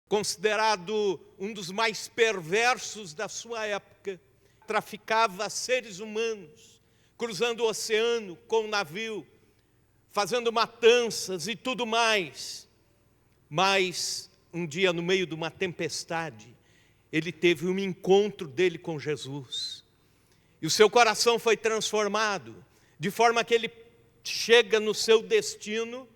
considerado um dos mais perversos da sua época, traficava seres humanos, cruzando o oceano com um navio, fazendo matanças e tudo mais. Mas um dia, no meio de uma tempestade, ele teve um encontro dele com Jesus. E o seu coração foi transformado, de forma que ele chega no seu destino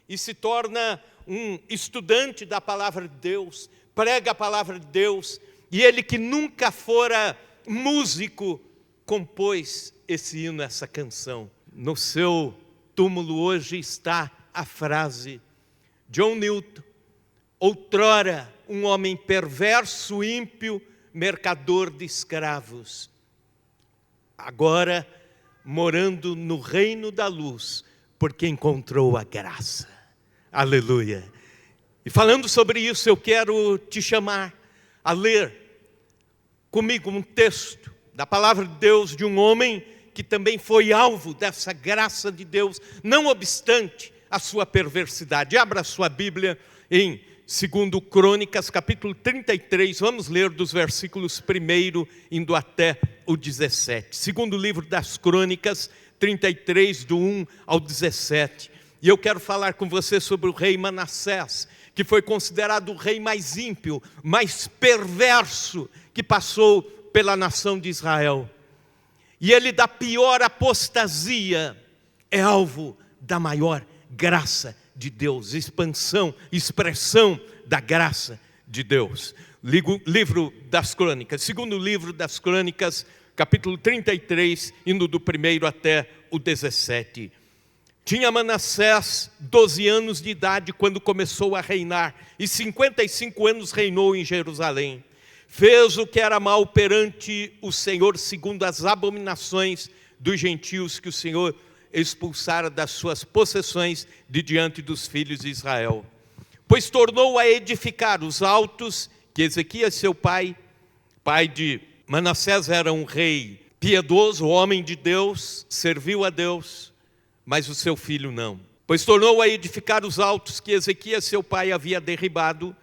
e se torna um estudante da palavra de Deus, prega a palavra de Deus, e ele que nunca fora músico, compôs esse hino, essa canção. No seu túmulo hoje está a frase: John Newton, outrora um homem perverso, ímpio, mercador de escravos, agora morando no reino da luz, porque encontrou a graça. Aleluia. E falando sobre isso, eu quero te chamar a ler comigo um texto da palavra de Deus de um homem que também foi alvo dessa graça de Deus, não obstante a sua perversidade. Abra a sua Bíblia em 2 Crônicas, capítulo 33, vamos ler dos versículos 1 indo até o 17. Segundo livro das Crônicas, 33, do 1 ao 17. E eu quero falar com você sobre o rei Manassés, que foi considerado o rei mais ímpio, mais perverso que passou pela nação de Israel. E ele, da pior apostasia, é alvo da maior graça de Deus, expressão da graça de Deus. Livro das Crônicas, segundo livro das Crônicas, capítulo 33, indo do 1 até o 17. Tinha Manassés 12 anos de idade quando começou a reinar, e 55 anos reinou em Jerusalém. Fez o que era mal perante o Senhor, segundo as abominações dos gentios que o Senhor expulsara das suas possessões de diante dos filhos de Israel. Pois tornou a edificar os altos que Ezequias, seu pai de Manassés, era um rei piedoso, homem de Deus, serviu a Deus, mas o seu filho não. Pois tornou a edificar os altos que Ezequias, seu pai, havia derribado,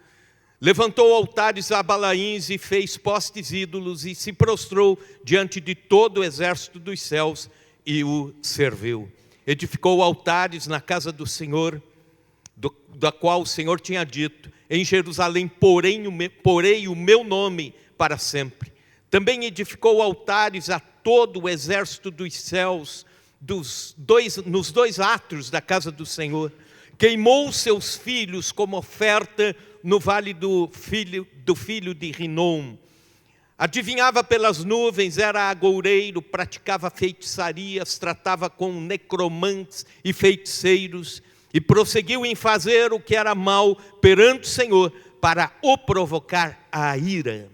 levantou altares a Balaíns e fez postes ídolos e se prostrou diante de todo o exército dos céus e o serviu. Edificou altares na casa do Senhor, da qual o Senhor tinha dito: em Jerusalém porei o meu nome para sempre. Também edificou altares a todo o exército dos céus, nos dois átrios da casa do Senhor. Queimou seus filhos como oferta no vale do filho de Rinom. Adivinhava pelas nuvens, era agoureiro, praticava feitiçarias, tratava com necromantes e feiticeiros, e prosseguiu em fazer o que era mal perante o Senhor, para o provocar à ira.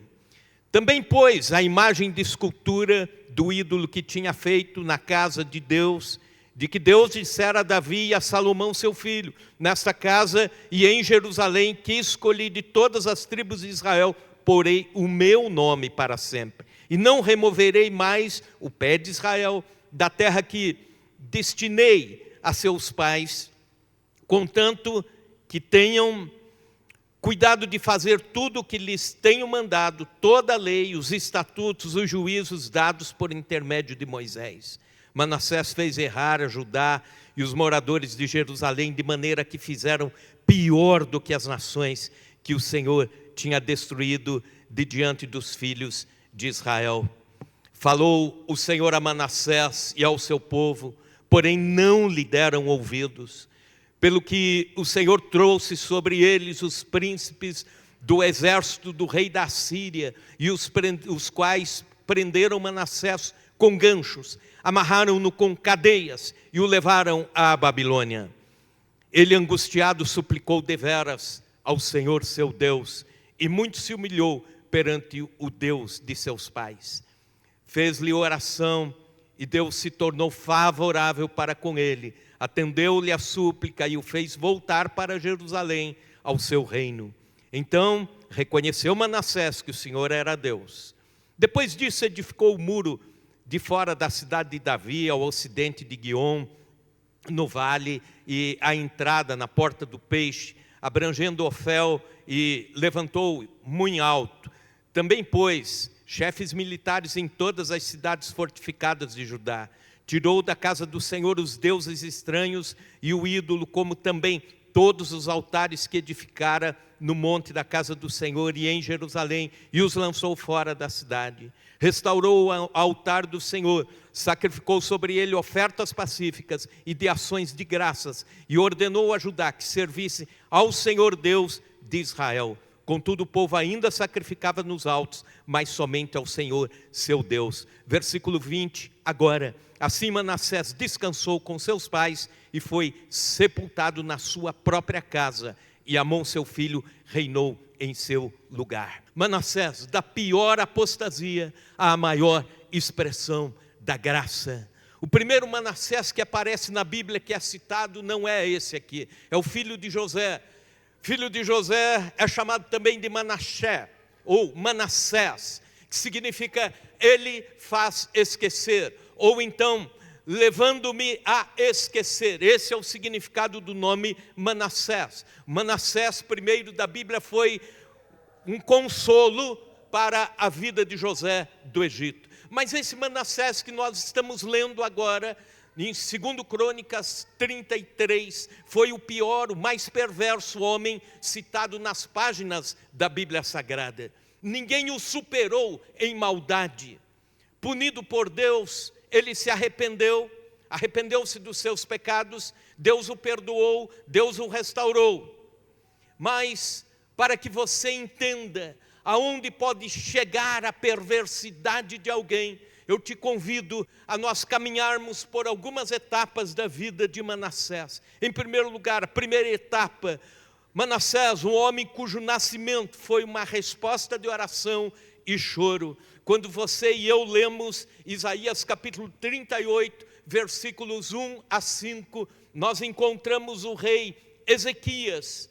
Também pôs a imagem de escultura do ídolo que tinha feito na casa de Deus, de que Deus dissera a Davi e a Salomão seu filho: nesta casa e em Jerusalém, que escolhi de todas as tribos de Israel, porei o meu nome para sempre, e não removerei mais o pé de Israel da terra que destinei a seus pais, contanto que tenham cuidado de fazer tudo o que lhes tenho mandado, toda a lei, os estatutos, os juízos dados por intermédio de Moisés. Manassés fez errar a Judá e os moradores de Jerusalém, de maneira que fizeram pior do que as nações que o Senhor tinha destruído de diante dos filhos de Israel. Falou o Senhor a Manassés e ao seu povo, porém não lhe deram ouvidos, pelo que o Senhor trouxe sobre eles os príncipes do exército do rei da Síria, e os quais prenderam Manassés com ganchos, amarraram-no com cadeias e o levaram à Babilônia. Ele, angustiado, suplicou deveras ao Senhor seu Deus, e muito se humilhou perante o Deus de seus pais. Fez-lhe oração, e Deus se tornou favorável para com ele, atendeu-lhe a súplica e o fez voltar para Jerusalém, ao seu reino. Então reconheceu Manassés que o Senhor era Deus. Depois disso edificou o muro de fora da cidade de Davi, ao ocidente de Guiom, no vale, e a entrada na porta do peixe, abrangendo Ofel, e levantou muito alto. Também pôs chefes militares em todas as cidades fortificadas de Judá. Tirou da casa do Senhor os deuses estranhos e o ídolo, como também todos os altares que edificara no monte da casa do Senhor e em Jerusalém, e os lançou fora da cidade. Restaurou o altar do Senhor, sacrificou sobre ele ofertas pacíficas e de ações de graças, e ordenou a Judá que servisse ao Senhor Deus de Israel. Contudo, o povo ainda sacrificava nos altos, mas somente ao Senhor, seu Deus. Versículo 20, agora, assim Manassés descansou com seus pais e foi sepultado na sua própria casa, e Amon, seu filho, reinou em seu lugar. Manassés, da pior apostasia à maior expressão da graça. O primeiro Manassés que aparece na Bíblia, que é citado, não é esse aqui, é o filho de José. Filho de José é chamado também de Manassés, ou Manassés, que significa ele faz esquecer, ou então levando-me a esquecer. Esse é o significado do nome Manassés. Manassés, primeiro da Bíblia, foi um consolo para a vida de José do Egito. Mas esse Manassés que nós estamos lendo agora, em 2 Crônicas 33, foi o pior, o mais perverso homem citado nas páginas da Bíblia Sagrada. Ninguém o superou em maldade. Punido por Deus, ele se arrependeu-se dos seus pecados, Deus o perdoou, Deus o restaurou. Mas, para que você entenda aonde pode chegar a perversidade de alguém, eu te convido a nós caminharmos por algumas etapas da vida de Manassés. Em primeiro lugar, a primeira etapa, Manassés, um homem cujo nascimento foi uma resposta de oração e choro. Quando você e eu lemos Isaías capítulo 38, versículos 1 a 5, nós encontramos o rei Ezequias,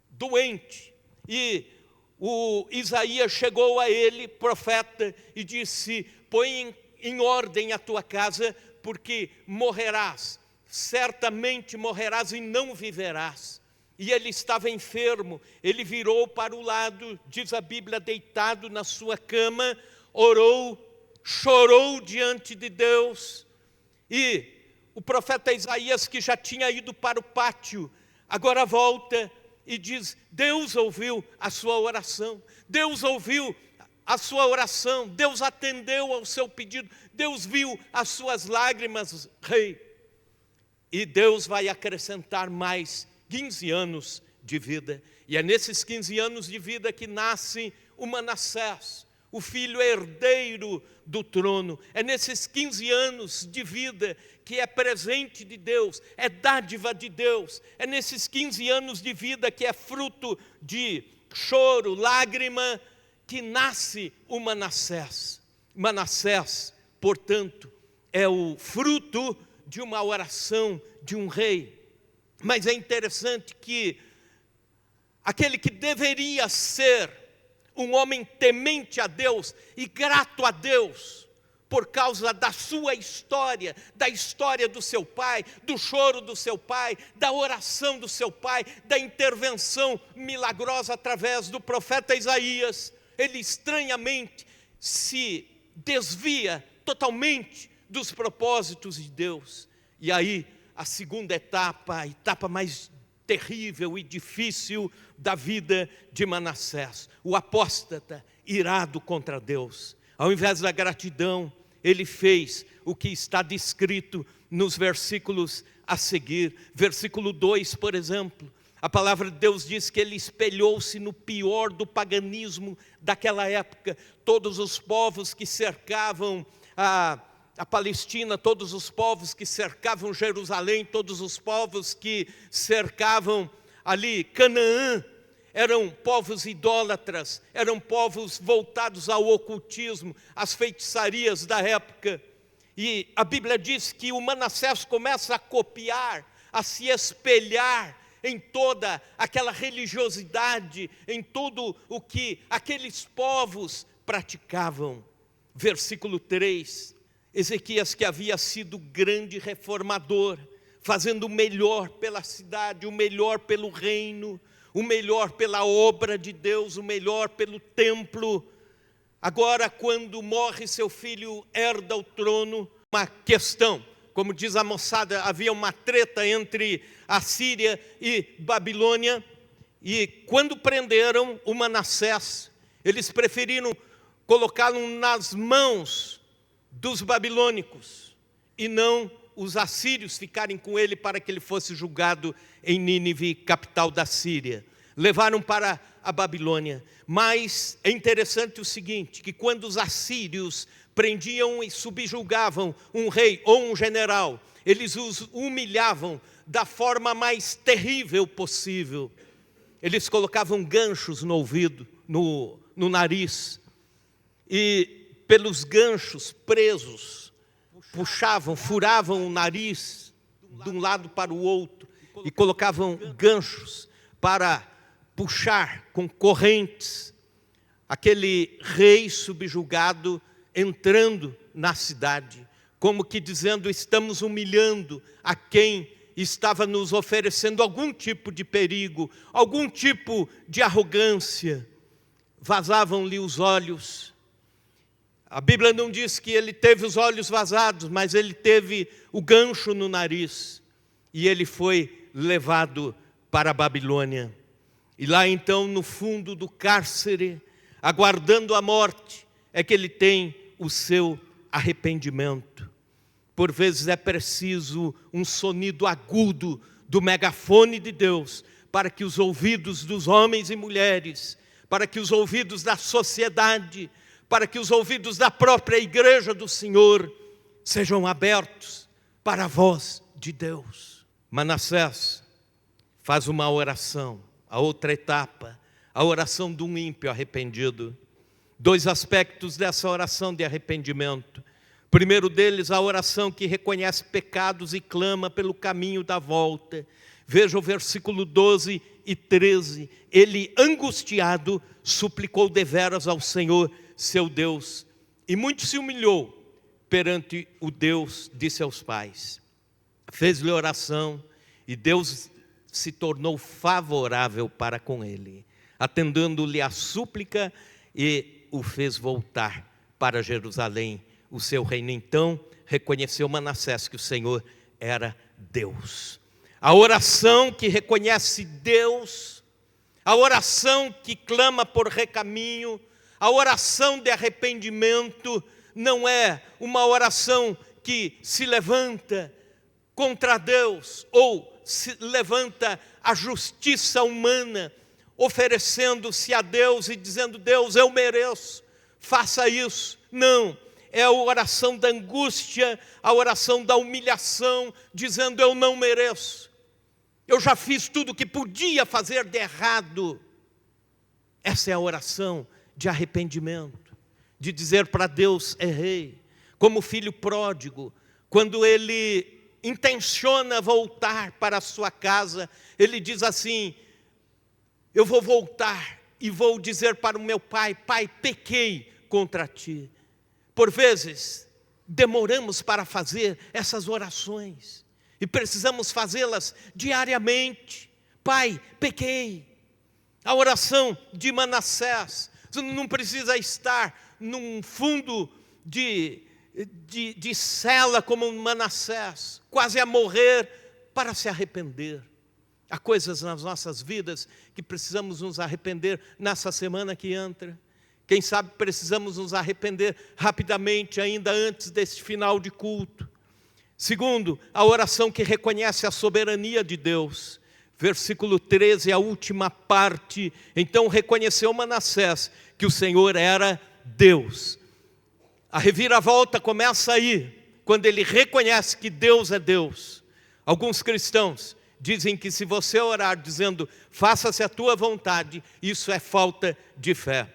doente, e o Isaías chegou a ele, profeta, e disse: põe em ordem a tua casa, porque morrerás, certamente morrerás e não viverás. E ele estava enfermo, ele virou para o lado, diz a Bíblia, deitado na sua cama, orou, chorou diante de Deus. E o profeta Isaías, que já tinha ido para o pátio, agora volta e diz: Deus ouviu a sua oração, Deus ouviu a sua oração, Deus atendeu ao seu pedido, Deus viu as suas lágrimas, rei. E Deus vai acrescentar mais 15 anos de vida. E é nesses 15 anos de vida que nasce o Manassés, o filho herdeiro do trono. É nesses 15 anos de vida que é presente de Deus, é dádiva de Deus. É nesses 15 anos de vida que é fruto de choro, lágrima, que nasce o Manassés. Manassés, portanto, é o fruto de uma oração de um rei. Mas é interessante que aquele que deveria ser um homem temente a Deus e grato a Deus, por causa da sua história, da história do seu pai, do choro do seu pai, da oração do seu pai, da intervenção milagrosa através do profeta Isaías, ele estranhamente se desvia totalmente dos propósitos de Deus. E aí, a segunda etapa, a etapa mais terrível e difícil da vida de Manassés, o apóstata irado contra Deus. Ao invés da gratidão, ele fez o que está descrito nos versículos a seguir. Versículo 2, por exemplo, a palavra de Deus diz que ele espelhou-se no pior do paganismo daquela época. Todos os povos que cercavam a Palestina, todos os povos que cercavam Jerusalém, todos os povos que cercavam ali Canaã, eram povos idólatras, eram povos voltados ao ocultismo, às feitiçarias da época. E a Bíblia diz que o Manassés começa a copiar, a se espelhar em toda aquela religiosidade, em tudo o que aqueles povos praticavam. Versículo 3, Ezequias, que havia sido grande reformador, fazendo o melhor pela cidade, o melhor pelo reino, o melhor pela obra de Deus, o melhor pelo templo. Agora, quando morre seu filho, herda o trono. Uma questão, como diz a moçada, havia uma treta entre a Síria e Babilônia, e quando prenderam o Manassés, eles preferiram colocá-lo nas mãos dos babilônicos, e não os assírios ficarem com ele para que ele fosse julgado em Nínive, capital da Síria. Levaram para a Babilônia. Mas é interessante o seguinte, que quando os assírios prendiam e subjugavam um rei ou um general, eles os humilhavam da forma mais terrível possível. Eles colocavam ganchos no ouvido, no nariz, e pelos ganchos presos, puxavam, furavam o nariz de um lado para o outro, e colocavam ganchos para puxar com correntes aquele rei subjugado entrando na cidade, como que dizendo: estamos humilhando a quem estava nos oferecendo algum tipo de perigo, algum tipo de arrogância. Vazavam-lhe os olhos. A Bíblia não diz que ele teve os olhos vazados, mas ele teve o gancho no nariz, e ele foi levado para a Babilônia. E lá então, no fundo do cárcere, aguardando a morte, é que ele tem o seu arrependimento. Por vezes é preciso um sonido agudo do megafone de Deus, para que os ouvidos dos homens e mulheres, para que os ouvidos da sociedade, para que os ouvidos da própria igreja do Senhor sejam abertos para a voz de Deus. Manassés faz uma oração, a outra etapa, a oração de um ímpio arrependido. Dois aspectos dessa oração de arrependimento. O primeiro deles, a oração que reconhece pecados e clama pelo caminho da volta. Veja o versículo 12 e 13. Ele, angustiado, suplicou deveras ao Senhor, seu Deus, e muito se humilhou perante o Deus de seus pais. Fez-lhe oração, e Deus se tornou favorável para com ele, atendendo-lhe a súplica, e o fez voltar para Jerusalém, o seu reino. Então reconheceu Manassés que o Senhor era Deus. A oração que reconhece Deus, a oração que clama por recaminho, a oração de arrependimento não é uma oração que se levanta contra Deus ou se levanta a justiça humana, oferecendo-se a Deus e dizendo: Deus, eu mereço, faça isso. Não, é a oração da angústia, a oração da humilhação, dizendo: eu não mereço, eu já fiz tudo o que podia fazer de errado. Essa é a oração de arrependimento, de dizer para Deus: errei. Como o filho pródigo, quando ele intenciona voltar para a sua casa, ele diz assim: eu vou voltar e vou dizer para o meu pai: pai, pequei contra ti. Por vezes, demoramos para fazer essas orações, e precisamos fazê-las diariamente. Pai, pequei. A oração de Manassés, você não precisa estar num fundo de cela como Manassés, quase a morrer, para se arrepender. Há coisas nas nossas vidas que precisamos nos arrepender nessa semana que entra. Quem sabe precisamos nos arrepender rapidamente, ainda antes desse final de culto. Segundo, a oração que reconhece a soberania de Deus. Versículo 13, a última parte. Então reconheceu Manassés que o Senhor era Deus. A reviravolta começa aí, quando ele reconhece que Deus é Deus. Alguns cristãos dizem que se você orar dizendo: faça-se a tua vontade, isso é falta de fé.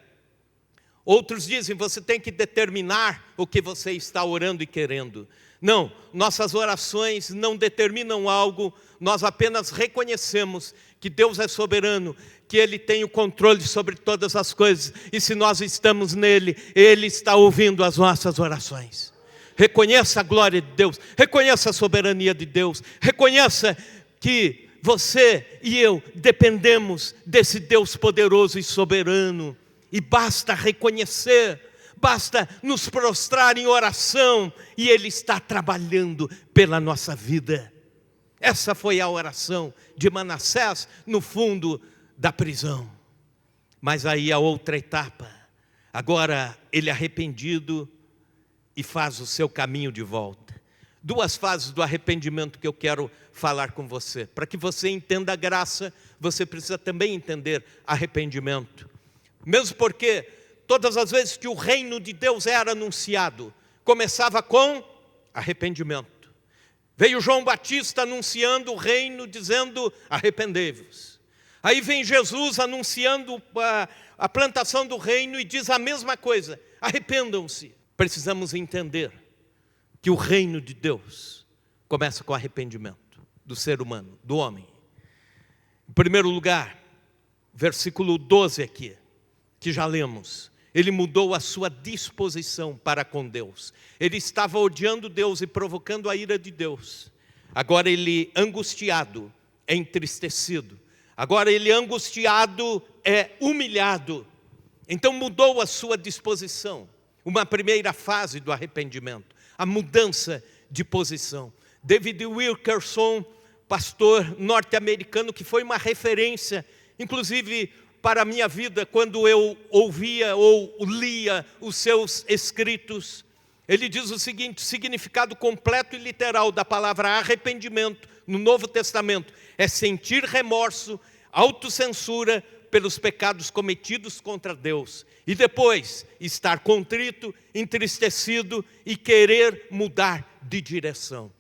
Outros dizem: você tem que determinar o que você está orando e querendo. Não, nossas orações não determinam algo, nós apenas reconhecemos que Deus é soberano, que Ele tem o controle sobre todas as coisas, e se nós estamos nele, Ele está ouvindo as nossas orações. Reconheça a glória de Deus, reconheça a soberania de Deus, reconheça que você e eu dependemos desse Deus poderoso e soberano. E basta reconhecer, basta nos prostrar em oração, e Ele está trabalhando pela nossa vida. Essa foi a oração de Manassés no fundo da prisão. Mas aí a outra etapa, agora ele arrependido e faz o seu caminho de volta. Duas fases do arrependimento que eu quero falar com você. Para que você entenda a graça, você precisa também entender arrependimento. Mesmo porque todas as vezes que o reino de Deus era anunciado, começava com arrependimento. Veio João Batista anunciando o reino, dizendo: arrependei-vos. Aí vem Jesus anunciando a plantação do reino e diz a mesma coisa: arrependam-se. Precisamos entender que o reino de Deus começa com arrependimento do ser humano, do homem. Em primeiro lugar, versículo 12 aqui, que já lemos. Ele mudou a sua disposição para com Deus. Ele estava odiando Deus e provocando a ira de Deus. Agora ele, angustiado, é entristecido. Agora ele, angustiado, é humilhado. Então mudou a sua disposição. Uma primeira fase do arrependimento, a mudança de posição. David Wilkerson, pastor norte-americano, que foi uma referência, inclusive para a minha vida, quando eu ouvia ou lia os seus escritos, ele diz o seguinte: o significado completo e literal da palavra arrependimento no Novo Testamento é sentir remorso, autocensura pelos pecados cometidos contra Deus, e depois estar contrito, entristecido e querer mudar de direção.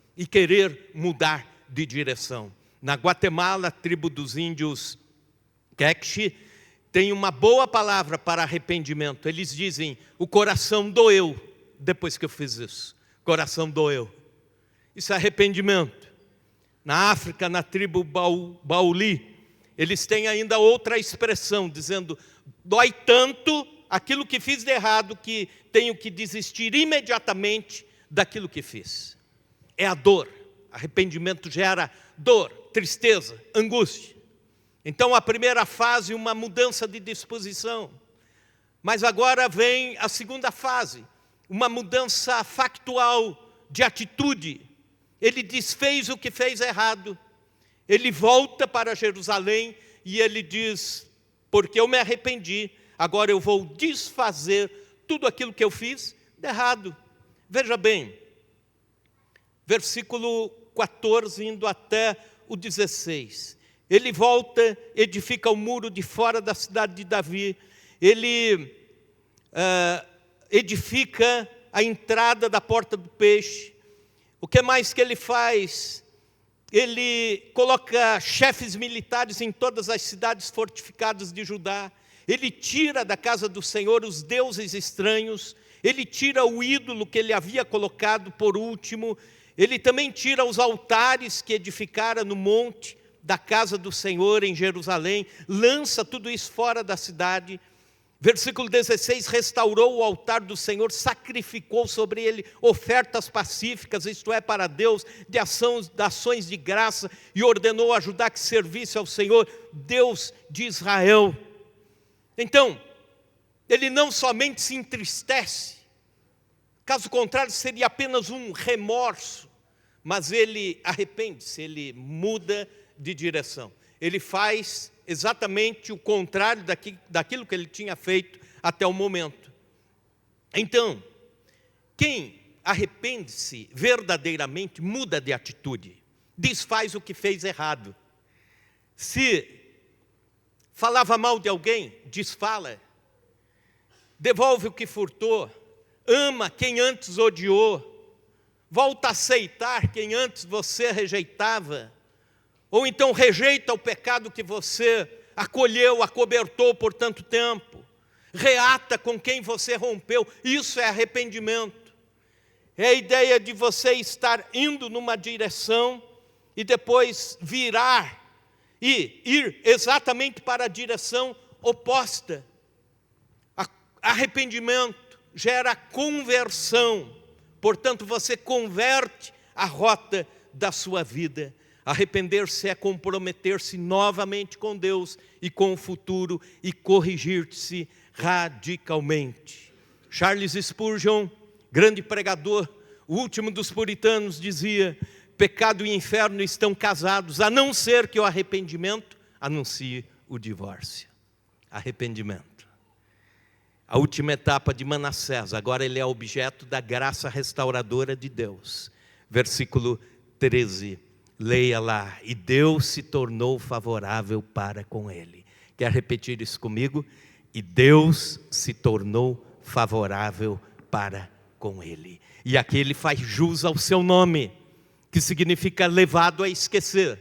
Na Guatemala, a tribo dos índios Quechua tem uma boa palavra para arrependimento. Eles dizem: o coração doeu depois que eu fiz isso. Coração doeu. Isso é arrependimento. Na África, na tribo Bauli, eles têm ainda outra expressão, dizendo: dói tanto aquilo que fiz de errado que tenho que desistir imediatamente daquilo que fiz. É a dor. Arrependimento gera dor, tristeza, angústia. Então a primeira fase, uma mudança de disposição. Mas agora vem a segunda fase, uma mudança factual de atitude. Ele desfez o que fez errado. Ele volta para Jerusalém e ele diz: porque eu me arrependi, agora eu vou desfazer tudo aquilo que eu fiz de errado. Veja bem, versículo 14 indo até o 16. Ele volta, edifica o muro de fora da cidade de Davi. Ele edifica a entrada da porta do peixe. O que mais que ele faz? Ele coloca chefes militares em todas as cidades fortificadas de Judá. Ele tira da casa do Senhor os deuses estranhos. Ele tira o ídolo que ele havia colocado por último. Ele também tira os altares que edificara no monte da casa do Senhor em Jerusalém, lança tudo isso fora da cidade. Versículo 16, restaurou o altar do Senhor, sacrificou sobre ele ofertas pacíficas, isto é, para Deus, de ações de graça, e ordenou a Judá que servisse ao Senhor, Deus de Israel. Então, ele não somente se entristece, caso contrário seria apenas um remorso, mas ele arrepende-se, ele muda de direção. Ele faz exatamente o contrário daquilo que ele tinha feito até o momento. Então, quem arrepende-se verdadeiramente muda de atitude, desfaz o que fez errado. Se falava mal de alguém, desfala, devolve o que furtou, ama quem antes odiou, volta a aceitar quem antes você rejeitava, ou então rejeita o pecado que você acolheu, acobertou por tanto tempo, reata com quem você rompeu. Isso é arrependimento. É a ideia de você estar indo numa direção e depois virar e ir exatamente para a direção oposta. Arrependimento gera conversão, portanto você converte a rota da sua vida. Arrepender-se é comprometer-se novamente com Deus e com o futuro e corrigir-se radicalmente. Charles Spurgeon, grande pregador, o último dos puritanos, dizia: pecado e inferno estão casados, a não ser que o arrependimento anuncie o divórcio. Arrependimento. A última etapa de Manassés, agora ele é objeto da graça restauradora de Deus. Versículo 13, leia lá: e Deus se tornou favorável para com ele. Quer repetir isso comigo? E Deus se tornou favorável para com ele. E aqui ele faz jus ao seu nome, que significa levado a esquecer.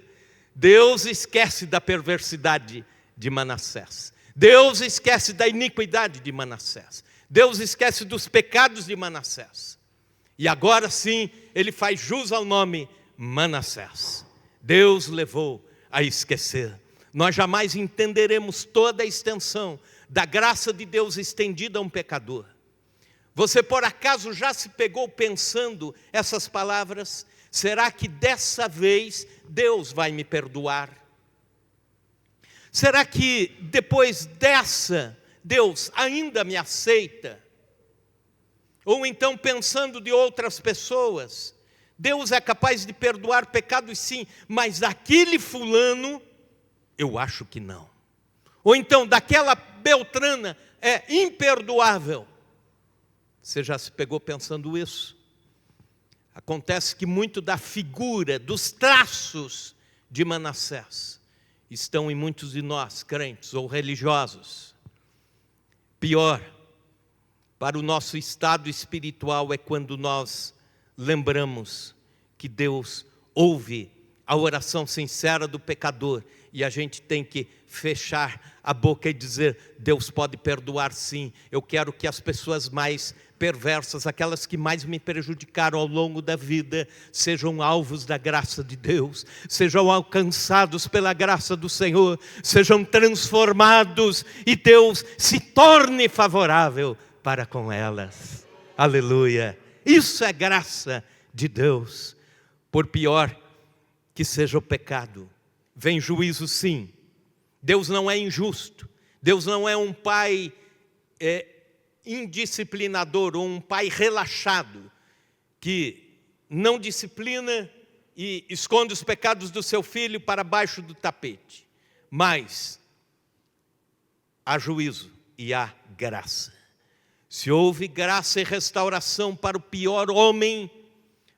Deus esquece da perversidade de Manassés. Deus esquece da iniquidade de Manassés. Deus esquece dos pecados de Manassés. E agora sim, ele faz jus ao nome Manassés. Deus levou a esquecer. Nós jamais entenderemos toda a extensão da graça de Deus estendida a um pecador. Você por acaso já se pegou pensando essas palavras? Será que dessa vez Deus vai me perdoar? Será que depois dessa, Deus ainda me aceita? Ou então pensando de outras pessoas, Deus é capaz de perdoar pecados sim, mas daquele fulano, eu acho que não. Ou então daquela Beltrana é imperdoável. Você já se pegou pensando isso? Acontece que muito da figura, dos traços de Manassés estão em muitos de nós, crentes ou religiosos. Pior, para o nosso estado espiritual é quando nós lembramos que Deus ouve a oração sincera do pecador e a gente tem que fechar a boca e dizer: Deus pode perdoar sim. Eu quero que as pessoas mais perversas, aquelas que mais me prejudicaram ao longo da vida, sejam alvos da graça de Deus, sejam alcançados pela graça do Senhor, sejam transformados e Deus se torne favorável para com elas. Aleluia! Isso é graça de Deus. Por pior que seja o pecado, vem juízo sim. Deus não é injusto. Deus não é um pai indisciplinador ou um pai relaxado que não disciplina e esconde os pecados do seu filho para baixo do tapete. Mas há juízo e há graça. Se houve graça e restauração para o pior homem,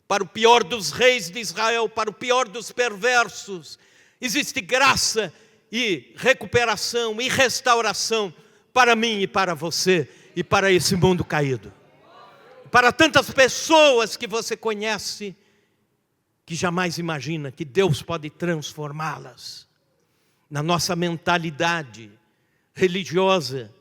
para o pior dos reis de Israel, para o pior dos perversos, existe graça e recuperação e restauração para mim e para você e para esse mundo caído. Para tantas pessoas que você conhece, que jamais imagina que Deus pode transformá-las. Na nossa mentalidade religiosa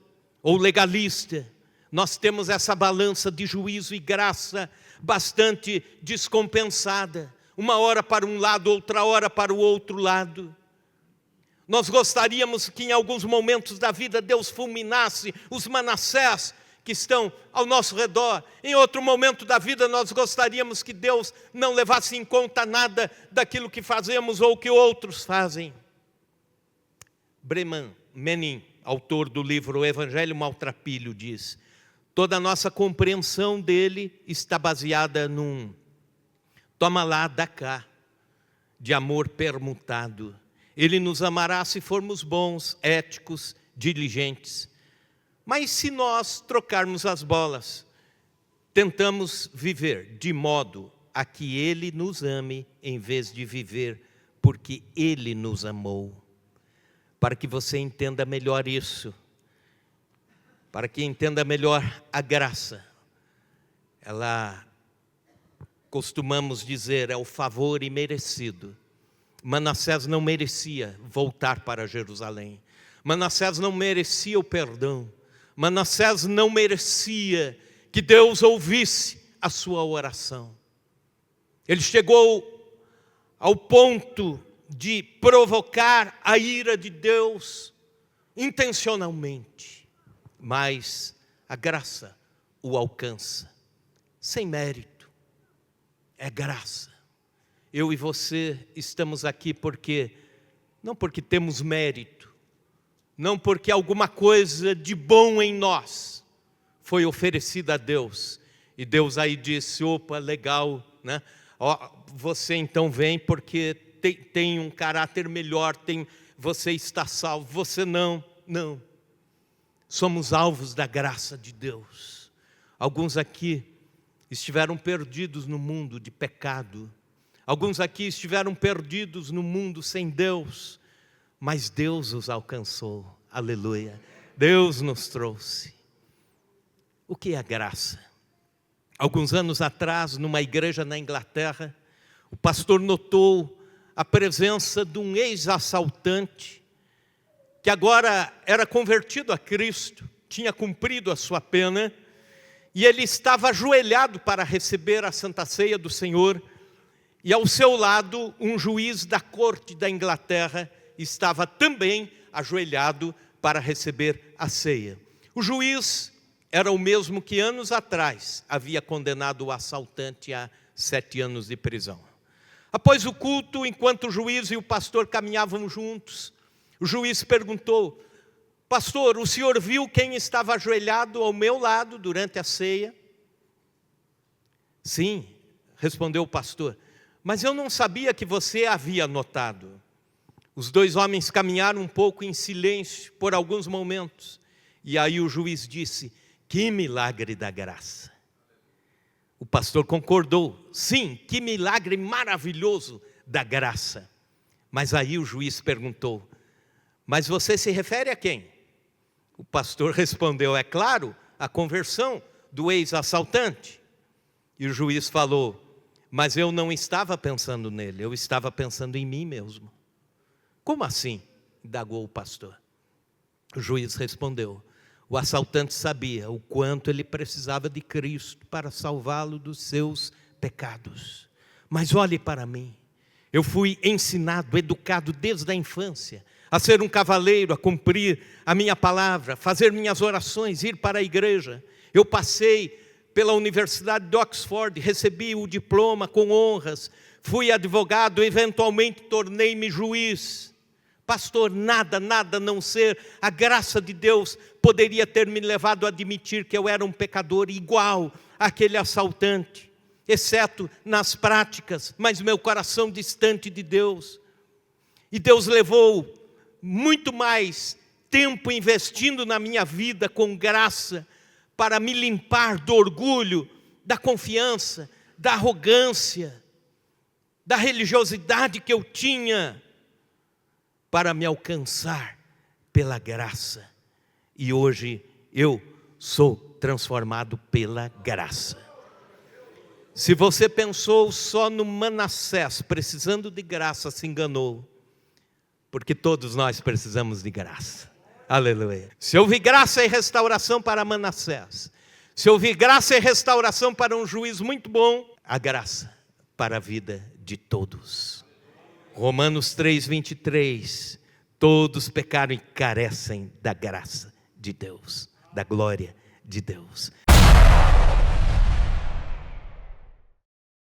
ou legalista, nós temos essa balança de juízo e graça bastante descompensada. Uma hora para um lado, outra hora para o outro lado. Nós gostaríamos que em alguns momentos da vida Deus fulminasse os Manassés que estão ao nosso redor. Em outro momento da vida nós gostaríamos que Deus não levasse em conta nada daquilo que fazemos ou que outros fazem. Breman Menin, autor do livro O Evangelho Maltrapilho, diz: toda a nossa compreensão dele está baseada num toma lá, dá cá, de amor permutado. Ele nos amará se formos bons, éticos, diligentes. Mas se nós trocarmos as bolas, tentamos viver de modo a que Ele nos ame, em vez de viver porque Ele nos amou. Para que você entenda melhor isso, para que entenda melhor a graça, ela, costumamos dizer, é o favor imerecido. Manassés não merecia voltar para Jerusalém. Manassés não merecia o perdão. Manassés não merecia que Deus ouvisse a sua oração. Ele chegou ao ponto de provocar a ira de Deus intencionalmente. Mas a graça o alcança, sem mérito. É graça. eu e você estamos aqui não porque temos mérito, não porque alguma coisa de bom em nós foi oferecida a Deus. E Deus aí disse, opa, legal, né? Ó, você então vem porque tem um caráter melhor, você está salvo, você não. Somos alvos da graça de Deus. Alguns aqui estiveram perdidos no mundo de pecado. Alguns aqui estiveram perdidos no mundo sem Deus. Mas Deus os alcançou. Aleluia. Deus nos trouxe. O que é a graça? Alguns anos atrás, numa igreja na Inglaterra, o pastor notou a presença de um ex-assaltante que agora era convertido a Cristo, tinha cumprido a sua pena, e ele estava ajoelhado para receber a Santa Ceia do Senhor, e ao seu lado um juiz da corte da Inglaterra estava também ajoelhado para receber a ceia. O juiz era o mesmo que anos atrás havia condenado o assaltante a 7 anos de prisão. Após o culto, enquanto o juiz e o pastor caminhavam juntos, o juiz perguntou, pastor, o senhor viu quem estava ajoelhado ao meu lado durante a ceia? Sim, respondeu o pastor, mas eu não sabia que você havia notado. Os 2 homens caminharam um pouco em silêncio por alguns momentos, e aí o juiz disse, que milagre da graça. O pastor concordou, sim, que milagre maravilhoso da graça. Mas aí o juiz perguntou, mas você se refere a quem? O pastor respondeu, é claro, a conversão do ex-assaltante. E o juiz falou, mas eu não estava pensando nele, eu estava pensando em mim mesmo. Como assim? Indagou o pastor. O juiz respondeu, o assaltante sabia o quanto ele precisava de Cristo para salvá-lo dos seus pecados. Mas olhe para mim, eu fui ensinado, educado desde a infância, a ser um cavaleiro, a cumprir a minha palavra, fazer minhas orações, ir para a igreja. Eu passei pela Universidade de Oxford, recebi o diploma com honras, fui advogado, eventualmente tornei-me juiz. Pastor, nada a não ser a graça de Deus poderia ter me levado a admitir que eu era um pecador igual àquele assaltante, exceto nas práticas, mas meu coração distante de Deus. E Deus levou muito mais tempo investindo na minha vida com graça para me limpar do orgulho, da confiança, da arrogância, da religiosidade que eu tinha, para me alcançar pela graça. E hoje eu sou transformado pela graça. Se você pensou só no Manassés, precisando de graça, se enganou. Porque todos nós precisamos de graça. Aleluia. Se houve graça e restauração para Manassés, se houve graça e restauração para um juiz muito bom, a graça para a vida de todos. Romanos 3:23, todos pecaram e carecem da graça de Deus, da glória de Deus.